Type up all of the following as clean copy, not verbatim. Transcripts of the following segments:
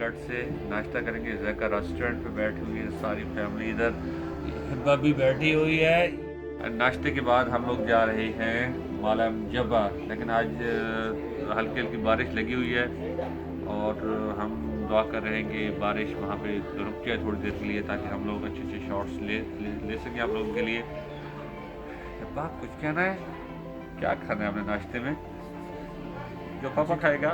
गढ़ से नाश्ता करेंगे। जैका रेस्टोरेंट पे बैठी हुई है सारी फैमिली, इधर हिब्बा भी बैठी हुई है। नाश्ते के बाद हम लोग जा रहे हैं मालम जबा, लेकिन आज हल्की हल्की बारिश लगी हुई है और हम दुआ कर रहे हैं कि बारिश वहाँ पे रुक जाए थोड़ी देर के लिए, ताकि हम लोग अच्छे अच्छे शॉट्स ले सकें आप लोगों के लिए। हिब्बा कुछ कहना है? क्या खाना है अपने नाश्ते में जो पापा खाएगा?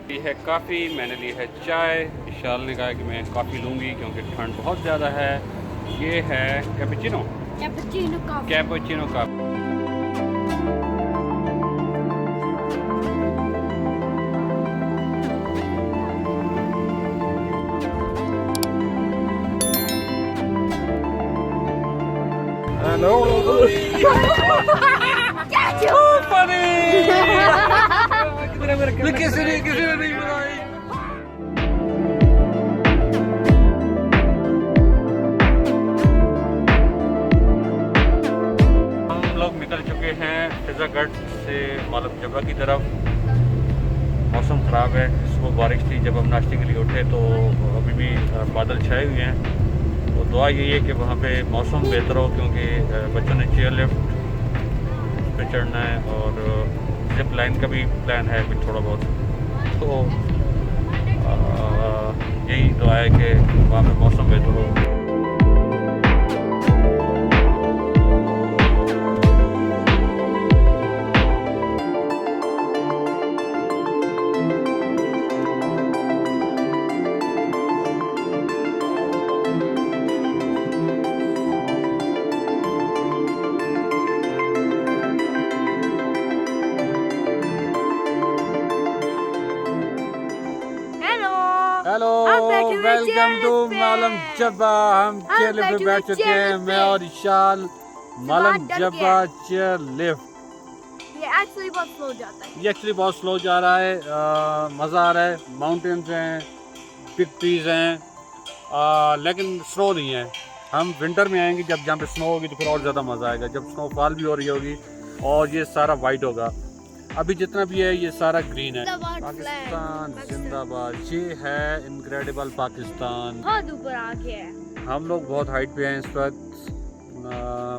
ये है काफ़ी, मैंने ली है चाय। विशाल ने कहा कि मैं कॉफ़ी लूँगी क्योंकि ठंड बहुत ज़्यादा है। ये है कैपुचिनो का। हेलो किसी ने नहीं बनाई। हम लोग निकल चुके हैं फिजागढ़ से मालम जबा की तरफ। मौसम ख़राब है, सुबह बारिश थी जब हम नाश्ते के लिए उठे, तो अभी भी बादल छाए हुए हैं। तो दुआ यही है कि वहाँ पे मौसम बेहतर हो, क्योंकि बच्चों ने चेयर लिफ्ट पे चढ़ना है और जिप लाइन का भी प्लान है कुछ थोड़ा बहुत। तो यही दुआ है कि वहाँ पे मौसम बेहतर हो। हेलो, वेलकम टू मालम जबा। हम चेयर लिफ्ट पे बैठ चुके हैं, मैं और विशाल। मालम जबा चेयर लिफ्ट ये एक्चुअली बहुत स्लो जाता है। ये एक्चुअली बहुत स्लो जा रहा है। मज़ा आ रहा है। माउंटेन्स हैं, बिग ट्रीज हैं, लेकिन स्नो नहीं है। हम विंटर में आएंगे जब जहाँ पे स्नो होगी तो फिर और ज़्यादा मज़ा आएगा, जब स्नोफॉल भी हो रही होगी और ये सारा वाइट होगा। अभी जितना भी है ये सारा ग्रीन है। पाकिस्तान जिंदाबाद। ये है इनक्रेडिबल पाकिस्तान। बहुत ऊपर आ गया है। हम लोग बहुत हाइट पे हैं इस वक्त।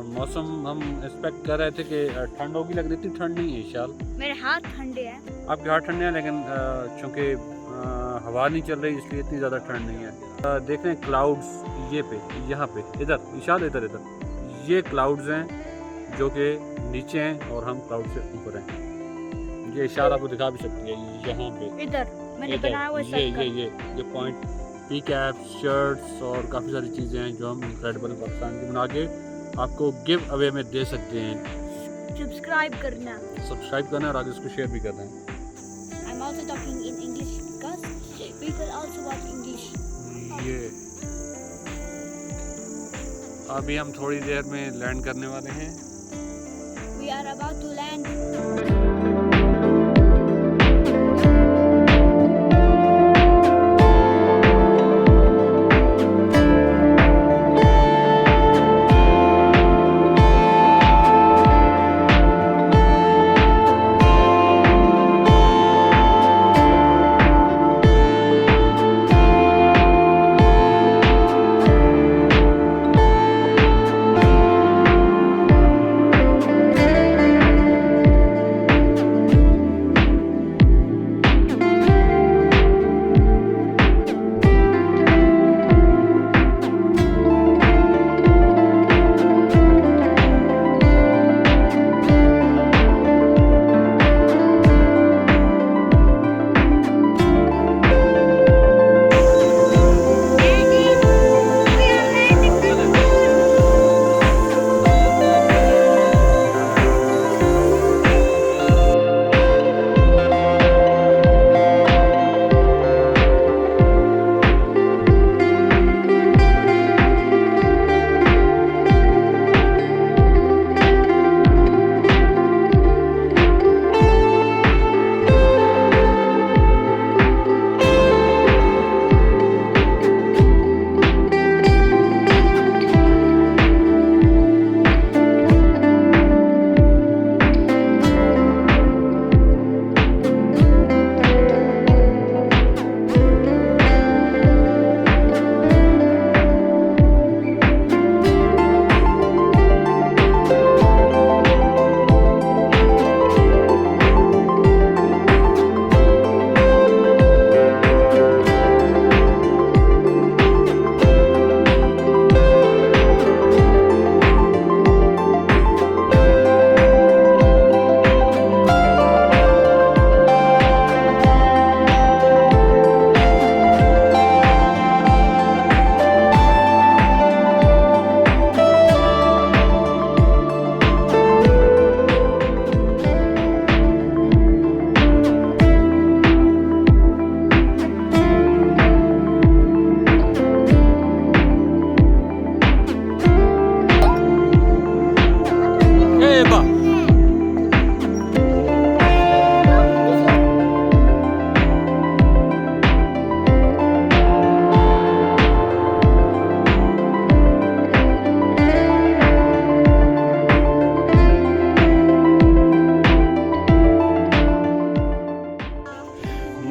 मौसम हम एक्सपेक्ट कर रहे थे कि ठंड होगी, लग रही थी ठंड नहीं है। विशाल मेरे हाथ ठंडे हैं। आपके हाथ ठंडे हैं, लेकिन चूँकि हवा नहीं चल रही इसलिए इतनी ज़्यादा ठंड नहीं है। देख रहे हैं क्लाउड्स, ये पे यहाँ पे इधर विशाल, इधर ये क्लाउड्स हैं जो कि नीचे हैं और हम क्लाउड से ऊपर हैं। ये इशारा आपको दिखा भी सकती है यहाँ पे, इधर मैंने बनाया हुआ ये पॉइंट, पी कैप, शर्ट्स और काफ़ी सारी चीज़ें हैं जो हम इनक्रेडिबल पाकिस्तान की बना के आपको गिव अवे में दे सकते हैं। सब्सक्राइब करना है और आगे इसको शेयर भी करना है। I'm also talking in English because people also watch English. ये अभी हम थोड़ी देर में लैंड करने वाले हैं। We are about to land.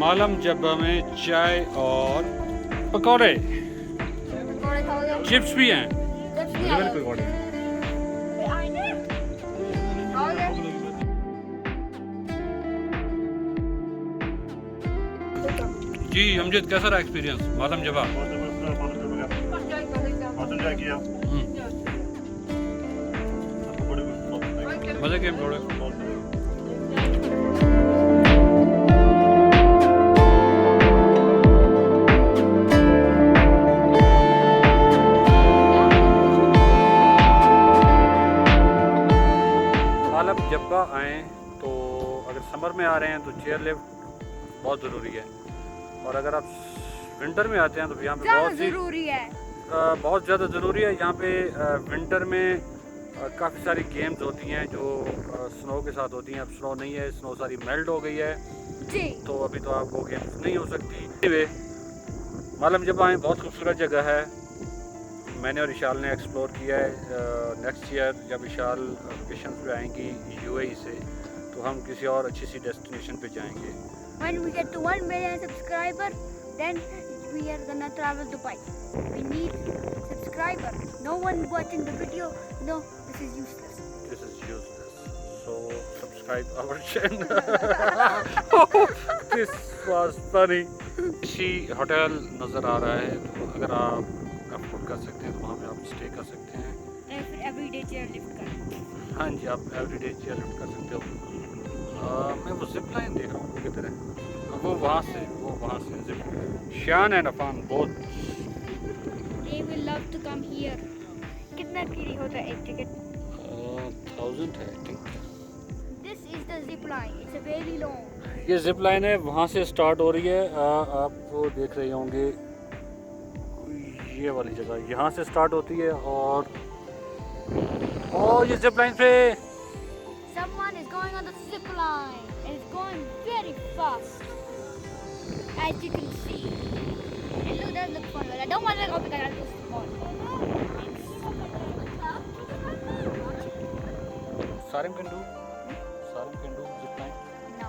मालम जब्बा में चाय और पकौड़े, चिप्स भी हैं। पकौड़े जी। अमजद, कैसा रहा एक्सपीरियंस मालम जब्बा? मजे के पकौड़े। मालम जब्बा आएँ तो अगर समर में आ रहे हैं तो चेयर लिफ्ट बहुत ज़रूरी है, और अगर आप विंटर में आते हैं तो यहाँ पे बहुत ज़्यादा ज़रूरी है। यहाँ पे विंटर में काफ़ी सारी गेम्स होती हैं जो स्नो के साथ होती हैं। अब स्नो नहीं है, स्नो सारी मेल्ट हो गई है जी। तो अभी तो आप वो गेम्स नहीं हो सकती। anyway, मालम जब्बा आएँ बहुत खूबसूरत जगह है। मैंने और इशाल ने एक्सप्लोर किया है। नेक्स्ट ईयर जब इशाल वेकेशन पे आएंगी UAE से तो हम किसी और अच्छी सी डेस्टिनेशन पे जाएंगे। When we get to 1 million subscriber, then we are gonna travel Dubai. We need subscriber. No one watching the video. No, this is useless. This is useless. So subscribe our channel. This was funny. She hotel नज़र आ रहा है, तो अगर आप afford कर सकते हैं तो वहाँ पे आप स्टे कर सकते हैं। Everyday chair lift कर। हाँ जी, आप एवरीडे चेयर लिफ्ट कर सकते हो। मैं वो जिप लाइन देख रहा हूँ किधर है, वो वहाँ से जिप। Shaan and Afan both. They will love to come here. कितना की होता है एक टिकट? 1000 है I think. This is the zip line. It's a very long. ये जिप लाइन है, वहाँ से स्टार्ट हो रही है। आप वो देख रहे होंगे ये वाली जगह, यहाँ से स्टार्ट होती है और ये जिप लाइन पे Someone is going on the zip line and it's going very fast, as you can see. And look, that looks fun. I don't want to go because I'm too small. Sarim can do zip line. No.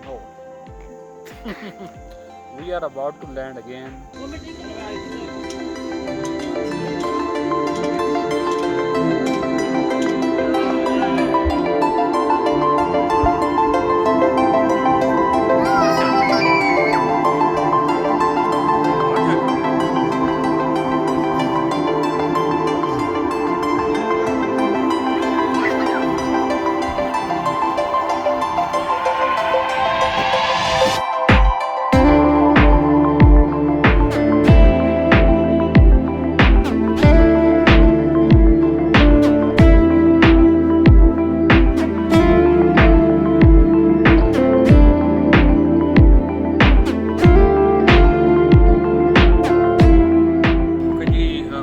No. We are about to land again.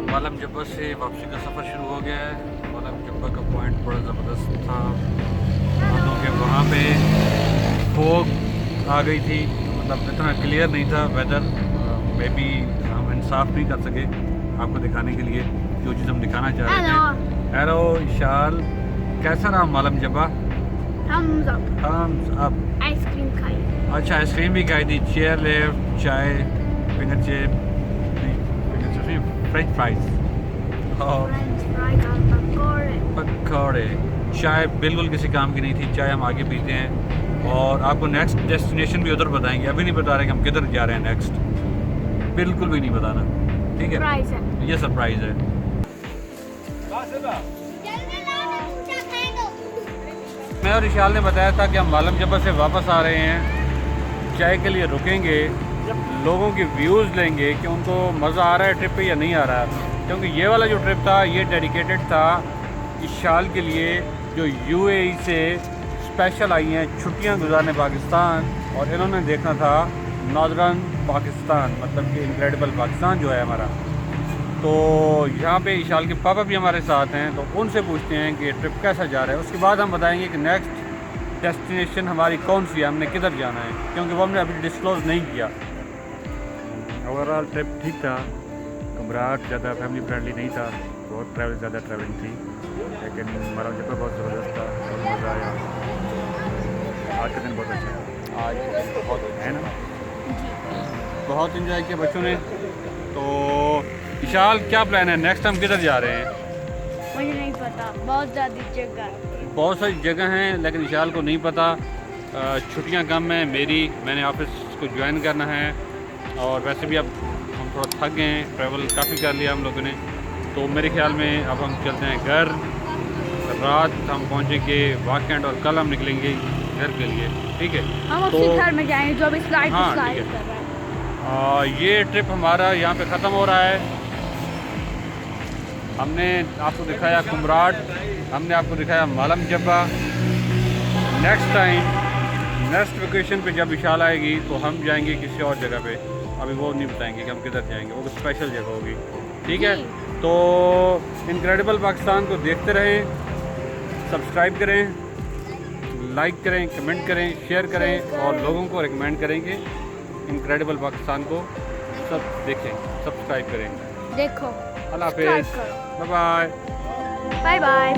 मालम जब्बा से वापसी का सफ़र शुरू हो गया है। मालम जब्बा का point बड़ा ज़बरदस्त था, क्योंकि वहाँ पे फोग आ गई थी, मतलब इतना क्लियर नहीं था वेदर। मे बी हम इंसाफ नहीं कर सके आपको दिखाने के लिए जो चीज़ हम दिखाना चाह रहे थे। हेलो इशाल, कैसा रहा Malam Jabba? Thumbs up. Thumbs up. Ice cream खाई। अच्छा, आइसक्रीम भी खाई थी, चेयर लिफ्ट, चाय, फिंगर चिप, फ्रेंच फ्राइज और पकौड़े। चाय बिल्कुल किसी काम की नहीं थी, चाय हम आगे पीते हैं और आपको नेक्स्ट डेस्टिनेशन भी उधर बताएंगे। अभी नहीं बता रहे कि हम किधर जा रहे हैं नेक्स्ट, बिल्कुल भी नहीं बताना, ठीक है? ये सरप्राइज है। मैं और इशाल ने बताया था कि हम मालम जब्बा से वापस आ रहे हैं, चाय के लिए रुकेंगे, लोगों की व्यूज़ लेंगे कि उनको मज़ा आ रहा है ट्रिप पे या नहीं आ रहा है। क्योंकि ये वाला जो ट्रिप था ये डेडिकेटेड था इशाल के लिए, जो UAE से स्पेशल आई हैं छुट्टियां गुजारने पाकिस्तान, और इन्होंने देखना था नॉर्दर्न पाकिस्तान, मतलब कि इनक्रेडिबल पाकिस्तान जो है हमारा। तो यहाँ पे इशाल के पापा भी हमारे साथ हैं, तो उनसे पूछते हैं कि ट्रिप कैसा जा रहा है। उसके बाद हम बताएंगे कि नेक्स्ट डेस्टिनेशन हमारी कौन सी है, हमने किधर जाना है, क्योंकि वो हमने अभी डिस्क्लोज़ नहीं किया। ओवरऑल ट्रिप ठीक था, घबराहट ज़्यादा फैमिली फ्रेंडली नहीं था, बहुत ज़्यादा ट्रैवलिंग थी, लेकिन मालम जब्बा बहुत ज़बरदस्त था, बहुत मज़ा आया। आज का दिन बहुत अच्छा था, आज बहुत है ना। बहुत इंजॉय किया बच्चों ने। तो विशाल क्या प्लान है, नेक्स्ट हम किधर जा रहे हैं? मुझे नहीं पता, बहुत ज़्यादा जगह। बहुत सारी जगह हैं लेकिन विशाल को नहीं पता। छुट्टियां कम हैं मेरी, मैंने ऑफिस को ज्वाइन करना है और वैसे भी अब हम थोड़ा थक गए हैं, ट्रैवल काफ़ी कर लिया हम लोगों ने। तो मेरे ख्याल में अब हम चलते हैं घर। रात हम पहुँचेंगे वीकेंड और कल हम निकलेंगे घर के लिए, ठीक है? हम तो अपने घर में जाएंगे जो अभी स्लाइड हाँ, स्लाइड ठीक है। कर रहा है। ये ट्रिप हमारा यहाँ पे ख़त्म हो रहा है। हमने आपको दिखाया कुमराट, हमने आपको दिखाया मालम जब्बा। नेक्स्ट टाइम नेक्स्ट वेकेशन पे जब विशाल आएगी तो हम जाएंगे किसी और जगह पे, अभी वो नहीं बताएंगे कि हम किधर जाएंगे, वो स्पेशल जगह होगी, ठीक है? तो इनक्रेडिबल पाकिस्तान को देखते रहें, सब्सक्राइब करें, लाइक करें, कमेंट करें, शेयर करें और लोगों को रिकमेंड करेंगे इनक्रेडिबल पाकिस्तान को। सब देखें, सब्सक्राइब करें। देखो, अल्लाह सब्सक्राइब हाफिज़, करो। Bye bye. Bye bye.